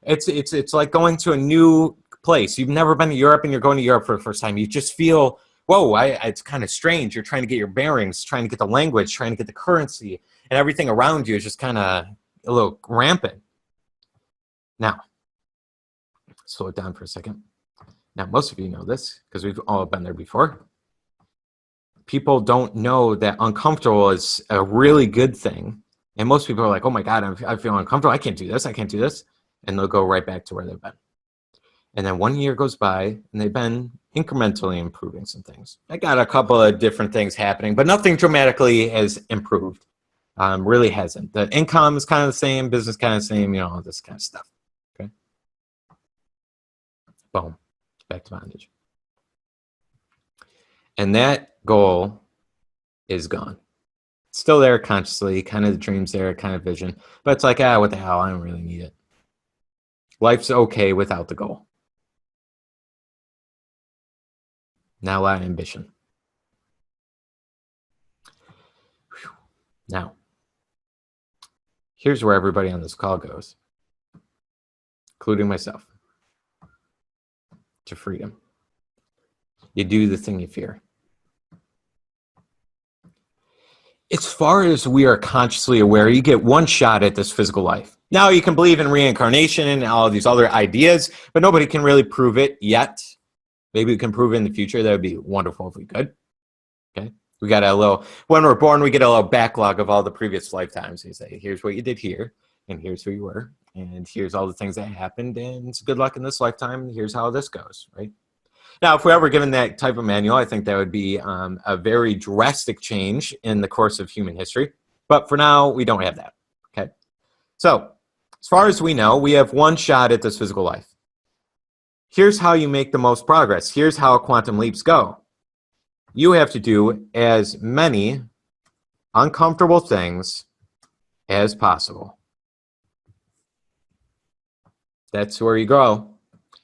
It's like going to a new place. You've never been to Europe and you're going to Europe for the first time. You just feel, whoa, it's kind of strange. You're trying to get your bearings, trying to get the language, trying to get the currency, and everything around you is just kind of a little rampant. Now, slow it down for a second. Now, most of you know this because we've all been there before. People don't know that uncomfortable is a really good thing. And most people are like, oh my God, I feel uncomfortable. I can't do this. I can't do this. And they'll go right back to where they've been. And then 1 year goes by and they've been incrementally improving some things. I got a couple of different things happening, but nothing dramatically has improved. Really hasn't. The income is kind of the same, business kind of the same, all this kind of stuff. Okay. Boom. Back to bondage. And that goal is gone. It's still there consciously, kind of the dreams there, kind of vision. But it's like, what the hell? I don't really need it. Life's okay without the goal. Now a lot of ambition. Whew. Now, here's where everybody on this call goes, including myself, to freedom. You do the thing you fear. As far as we are consciously aware, you get one shot at this physical life. Now you can believe in reincarnation and all of these other ideas, but nobody can really prove it yet. Maybe we can prove it in the future. That would be wonderful if we could. Okay. We got a little, when we're born, we get a little backlog of all the previous lifetimes. You say, here's what you did here, and here's who you were, and here's all the things that happened, and it's good luck in this lifetime. Here's how this goes, right? Now, if we're ever given that type of manual, I think that would be a very drastic change in the course of human history. But for now, we don't have that, okay? So, as far as we know, we have one shot at this physical life. Here's how you make the most progress. Here's how quantum leaps go. You have to do as many uncomfortable things as possible. That's where you grow.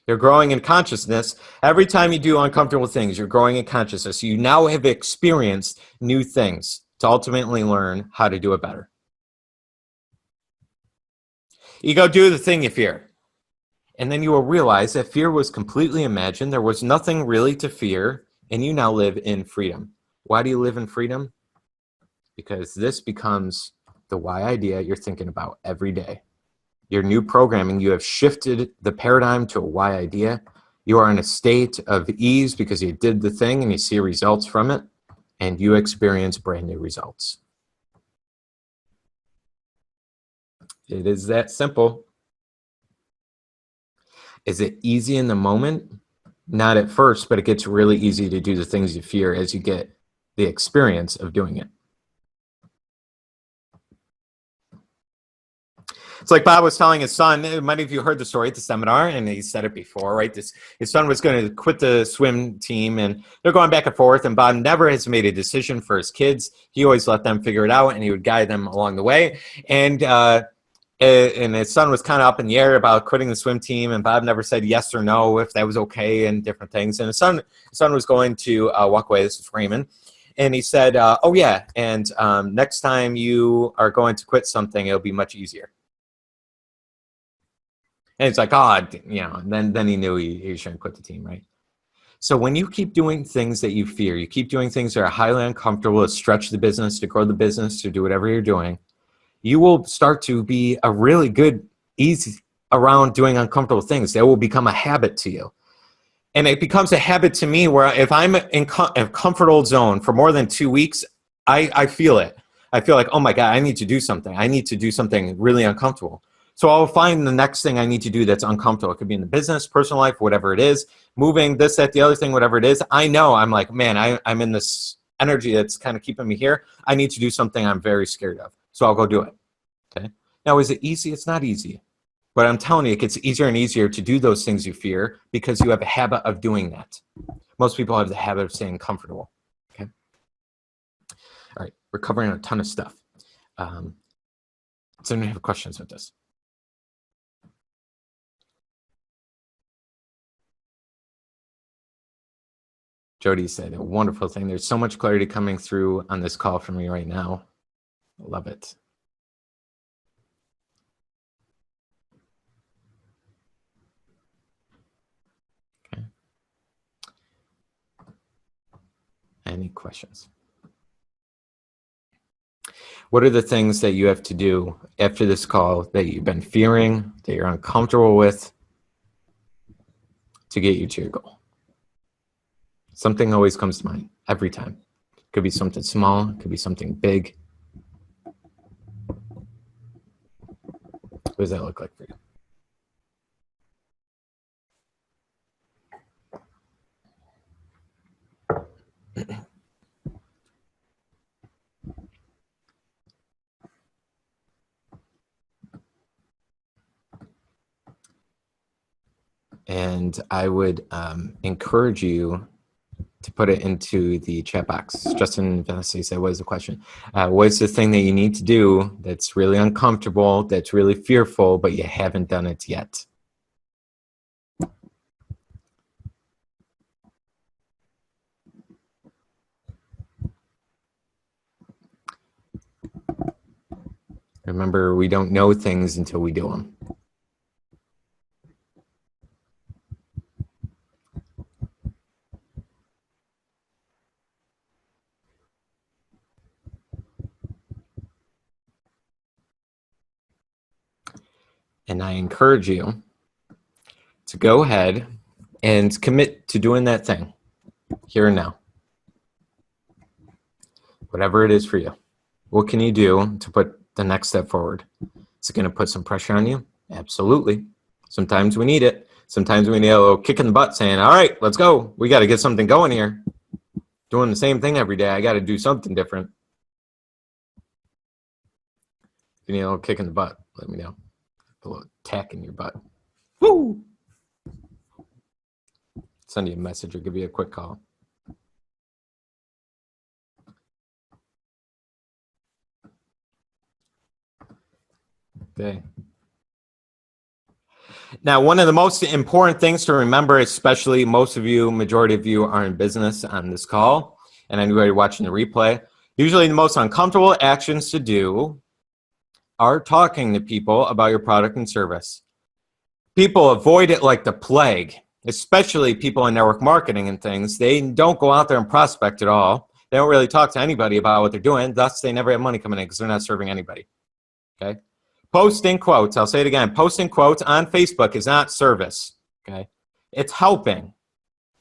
You're growing in consciousness. Every time you do uncomfortable things, you're growing in consciousness. You now have experienced new things to ultimately learn how to do it better. You go do the thing you fear. And then you will realize that fear was completely imagined. There was nothing really to fear, and you now live in freedom. Why do you live in freedom? Because this becomes the why idea you're thinking about every day. Your new programming, you have shifted the paradigm to a why idea. You are in a state of ease because you did the thing and you see results from it, and you experience brand new results. It is that simple. Is it easy in the moment? Not at first, but it gets really easy to do the things you fear as you get the experience of doing it. It's like Bob was telling his son, many of you heard the story at the seminar, and he said it before, right? His son was going to quit the swim team, and they're going back and forth, and Bob never has made a decision for his kids. He always let them figure it out, and he would guide them along the way. And his son was kind of up in the air about quitting the swim team, and Bob never said yes or no if that was okay and different things. And his son was going to walk away. This is Raymond. And he said, oh, yeah, and next time you are going to quit something, it'll be much easier. And it's like, and then he knew he shouldn't quit the team, right? So when you keep doing things that you fear, you keep doing things that are highly uncomfortable to stretch the business, to grow the business, to do whatever you're doing, you will start to be a really good, easy around doing uncomfortable things. That will become a habit to you. And it becomes a habit to me where if I'm in a comfortable zone for more than 2 weeks, I feel it. I feel like, oh my God, I need to do something. I need to do something really uncomfortable. So I'll find the next thing I need to do that's uncomfortable. It could be in the business, personal life, whatever it is, moving, this, that, the other thing, whatever it is. I know, I'm like, man, I'm in this energy that's kind of keeping me here. I need to do something I'm very scared of. So I'll go do it. Okay. Now, is it easy? It's not easy. But I'm telling you, it gets easier and easier to do those things you fear because you have a habit of doing that. Most people have the habit of staying comfortable. Okay. All right. We're covering a ton of stuff. Does anyone have questions with this? Jody said, a wonderful thing. There's so much clarity coming through on this call for me right now. Love it. Any questions? What are the things that you have to do after this call that you've been fearing, that you're uncomfortable with, to get you to your goal? Something always comes to mind every time. It could be something small, it could be something big. What does that look like for you? And I would encourage you to put it into the chat box. Justin Vanessa said, what is the question? What's the thing that you need to do that's really uncomfortable, that's really fearful, but you haven't done it yet? Remember, we don't know things until we do them. And I encourage you to go ahead and commit to doing that thing here and now. Whatever it is for you. What can you do to put the next step forward? Is it going to put some pressure on you? Absolutely. Sometimes we need it. Sometimes we need a little kick in the butt saying, all right, let's go. We got to get something going here. Doing the same thing every day. I got to do something different. If you need a little kick in the butt, let me know. A little tack in your butt. Woo! Send you a message or give you a quick call. Okay. Now, one of the most important things to remember, especially most of you, majority of you are in business on this call, and anybody watching the replay, usually the most uncomfortable actions to do are talking to people about your product and service. People avoid it like the plague, especially people in network marketing and things. They don't go out there and prospect at all. They don't really talk to anybody about what they're doing. Thus, they never have money coming in because they're not serving anybody. Okay? Posting quotes, I'll say it again, posting quotes on Facebook is not service, okay? It's helping.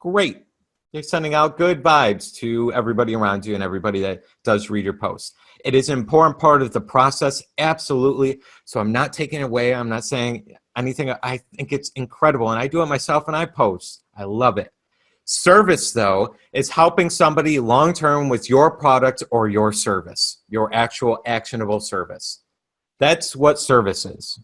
Great. You're sending out good vibes to everybody around you and everybody that does read your posts. It is an important part of the process, absolutely. So I'm not taking it away. I'm not saying anything. I think it's incredible, and I do it myself and I post. I love it. Service, though, is helping somebody long-term with your product or your service, your actual actionable service. That's what service is.